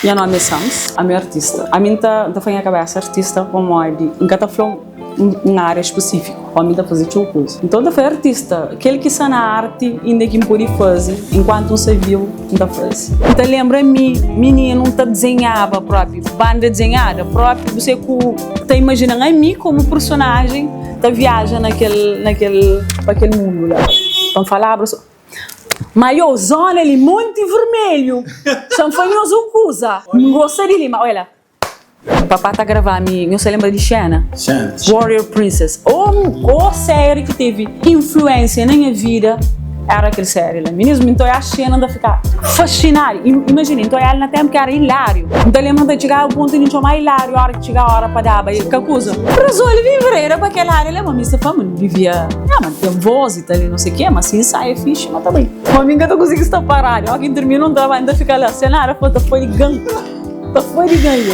Meu nome é Sams, a minha artista. A minha tá foi a cabeça artista como é de nunca tá falando uma área específica. A minha tá fazer outra coisa. Então tá foi artista, aquele que está na arte ainda que pode fazer enquanto não se viu não tá faz. Então lembra-me, menino não tá desenhava próprio, banda desenhada próprio, você tá imaginando a mim como personagem, tá viaja para aquele mundo lá. Então falava maior zona ali, Monte Vermelho. São fanhosos usa. Não gostaria de lima. Olha, o papai tá gravando, não se lembra de Xena? Warrior Princess. Ou série que teve influência na minha vida era aquele série lá. Mesmo então a Xena anda a ficar fascinada. Imagina, então ela na tempo que era hilário. Então lembra de chegar ao ponto de não chamar hilário a hora que chega a hora para dar, e que coisa. Preso ele vivia era para aquela área, lembra? Mr. Fama vivia, mas tem voz e tal, não sei o quê, mas sim sai é fixe, mas também. Uma amiga não conseguiu estar parada. Ó, quem termina um trabalho ainda fica lá, cenário, foi de ganho. Foi de ganho.